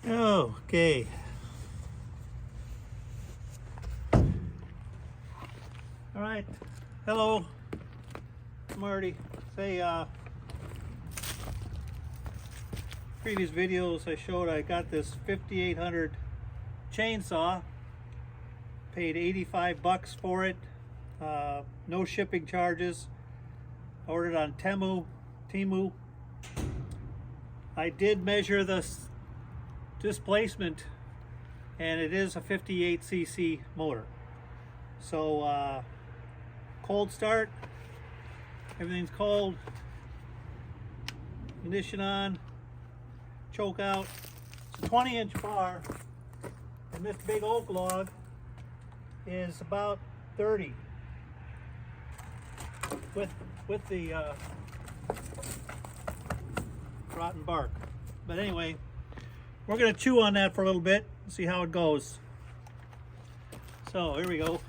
Okay. All right. Hello, Marty. Say, previous videos I showed I got this 5800 chainsaw. Paid 85 bucks for it. No shipping charges. Ordered on Temu. I did measure the displacement, and it is a 58cc motor. So cold start, everything's cold, ignition on, choke out. It's a 20-inch bar, and this big oak log is about 30 with the rotten bark. But anyway, we're going to chew on that for a little bit and see how it goes. So here we go.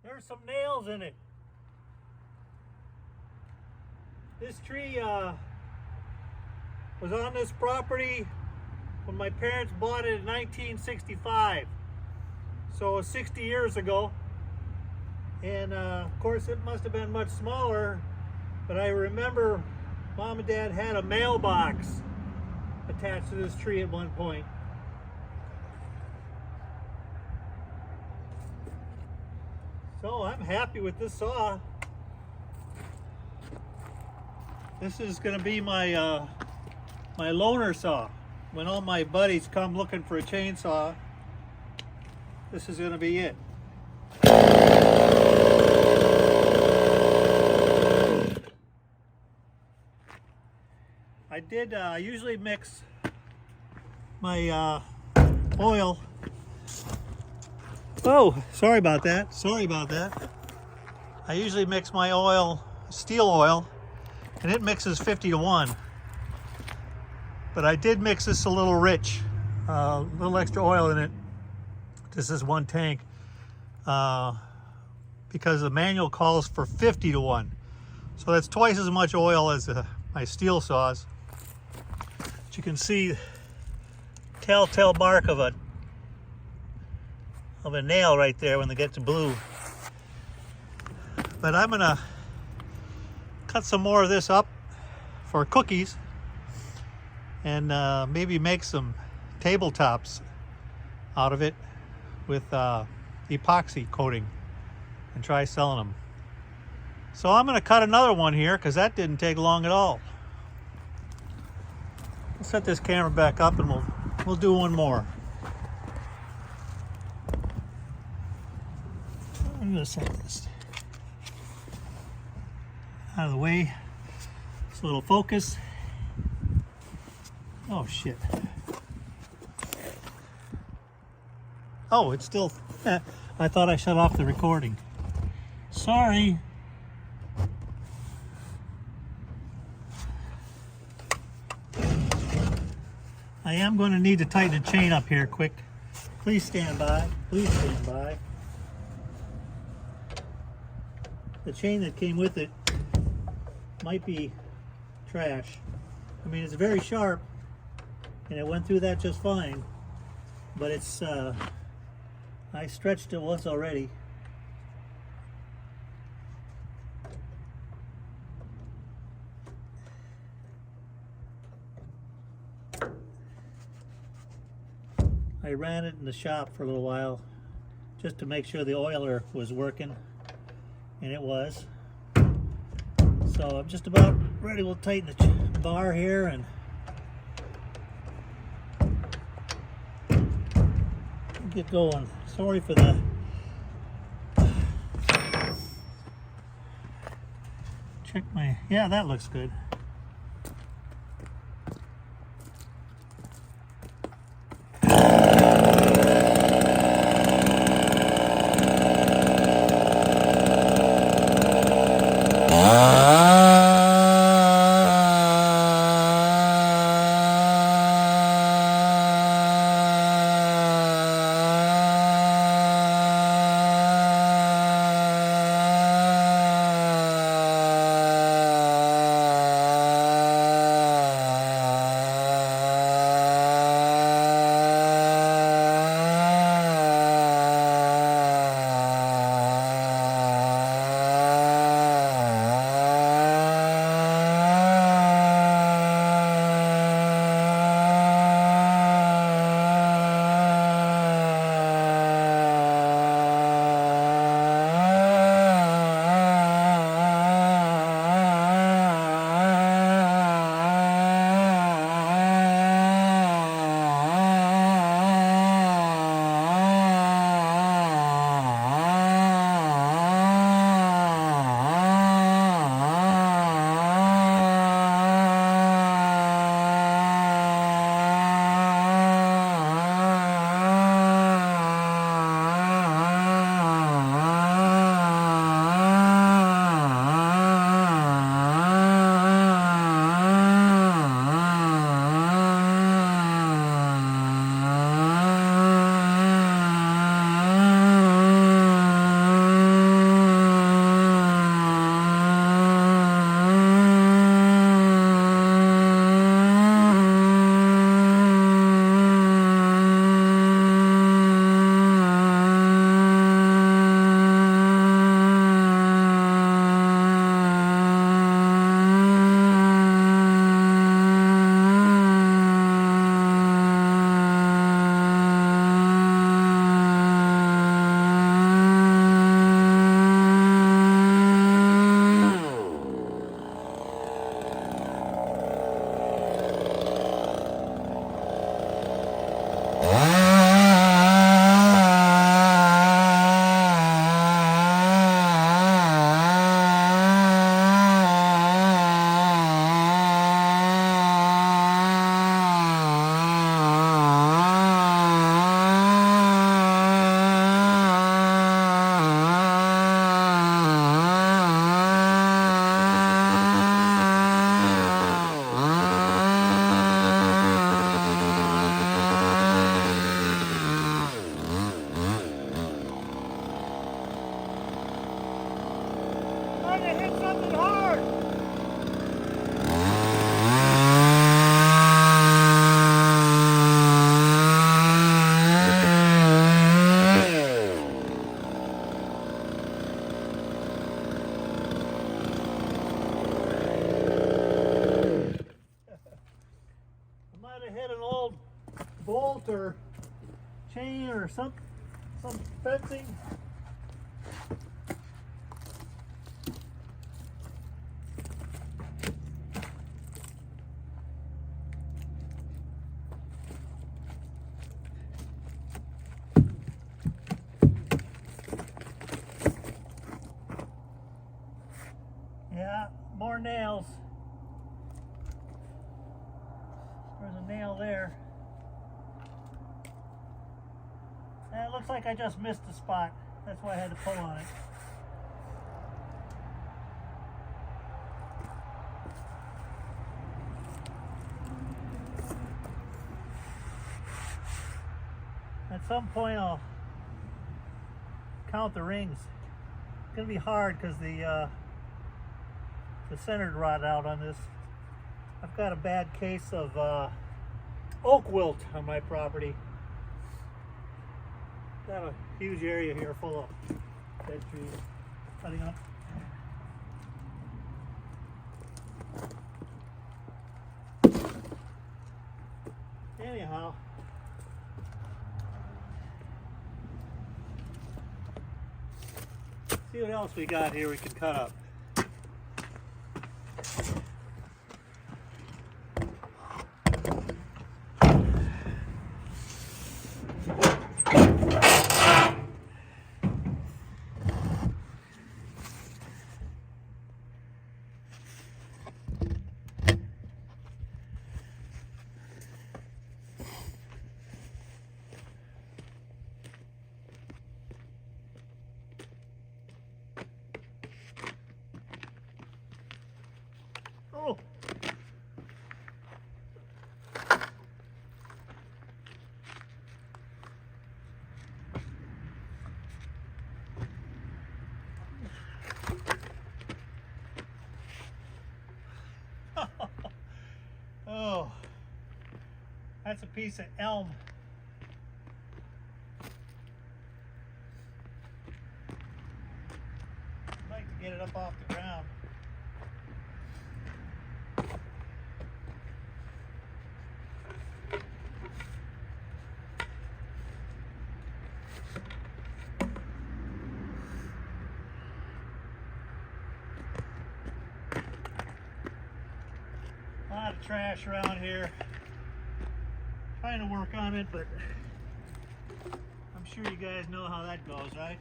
There's some nails in it. This tree was on this property when my parents bought it in 1965. So 60 years ago. And of course it must have been much smaller, but I remember Mom and Dad had a mailbox attached to this tree at one point. So I'm happy with this saw. This is going to be my my loaner saw. When all my buddies come looking for a chainsaw, this is going to be it. I usually mix my oil. Oh, sorry about that. Sorry about that. I usually mix my oil, steel oil, and it mixes 50-1. But I did mix this a little rich, a little extra oil in it. This is one tank, because the manual calls for 50-1. So that's twice as much oil as my steel saws. But you can see telltale mark of a nail right there when they get to blue. But I'm gonna cut some more of this up for cookies and maybe make some tabletops out of it with epoxy coating and try selling them. So I'm gonna cut another one here because that didn't take long at all. I'll set this camera back up and we'll do one more. I'm gonna set this out of the way so it'll focus. Oh shit. Oh, it's still, I thought I shut off the recording. Sorry. I am going to need to tighten the chain up here quick. Please stand by. Please stand by. The chain that came with it might be trash. I mean, it's very sharp and it went through that just fine, but it's I stretched it once already. I ran it in the shop for a little while just to make sure the oiler was working, and it was. So I'm just about ready. We'll tighten the bar here and get going. Sorry for that. Check my, yeah, that looks good. trying to hit something hard. I might have hit an old bolt or chain or some fencing. Yeah, more nails. There's a nail there. And it looks like I just missed a spot. That's why I had to pull on it. At some point I'll count the rings. It's gonna be hard because the centered rod out on this. I've got a bad case of oak wilt on my property. Got a huge area here full of dead trees. Cutting up. Anyhow, see what else we got here we can cut up. Oh. Oh, that's a piece of elm. I'd like to get it up off the ground. A lot of trash around here. Trying to work on it, but I'm sure you guys know how that goes, right?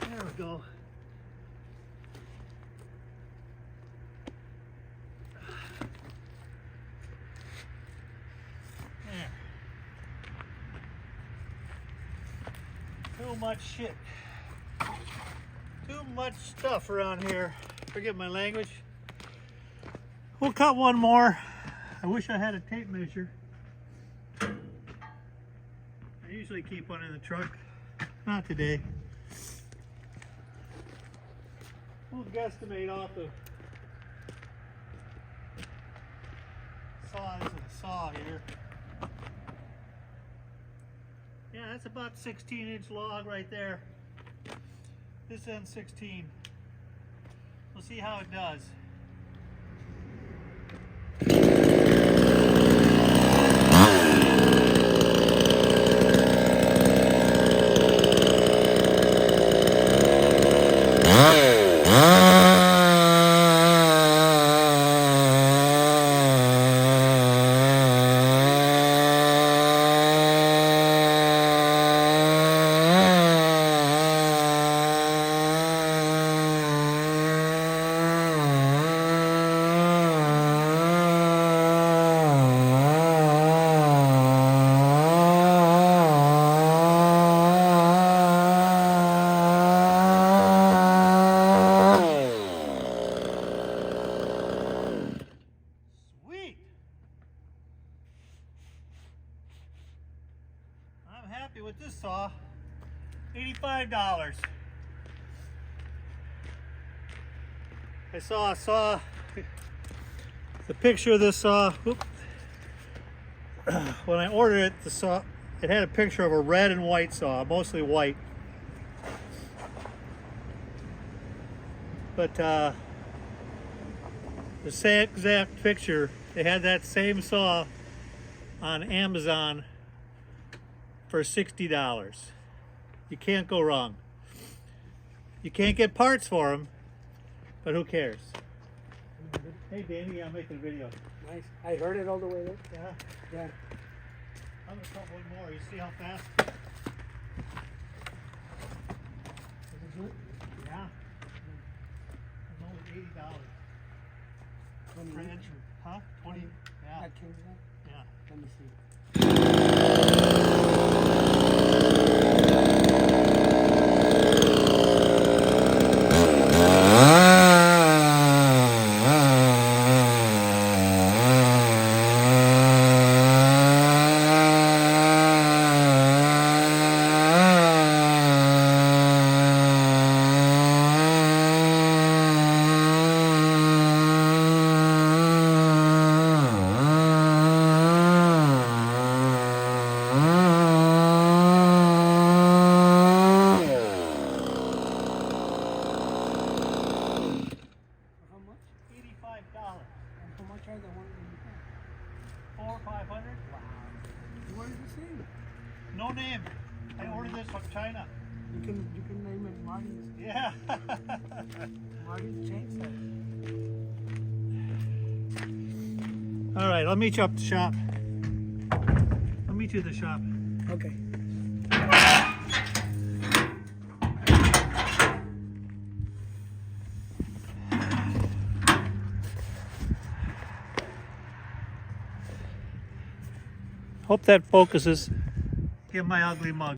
There we go. There. Too much shit. Too much stuff around here. Forget my language. We'll cut one more. I wish I had a tape measure. I usually keep one in the truck. Not today. We'll guesstimate off the size of the saw here. Yeah, that's about 16-inch log right there. This end's 16. We'll see how it does. happy with this saw. $85. I saw a saw, the picture of this saw, whoop. When I ordered it, the saw, it had a picture of a red and white saw, mostly white. But the same exact picture, they had that same saw on Amazon for $60. You can't go wrong. You can't get parts for them, but who cares? Hey Danny, I'm making a video. Nice. I heard it all the way there. Yeah? Yeah. I'm gonna put one more. You see how fast? Is it good? Yeah. It's only $80. 20 Per inch. Huh? 20? Yeah. That came out? Yeah. Let me see. How much are the ones in Japan? $400 or $500. Wow. What is the same? No name. I ordered this from China. You can name it Marty's. Yeah. Marty's chainsaw. All right, I'll meet you up at the shop. I'll meet you at the shop. Okay. Hope that focuses. Give my ugly mug.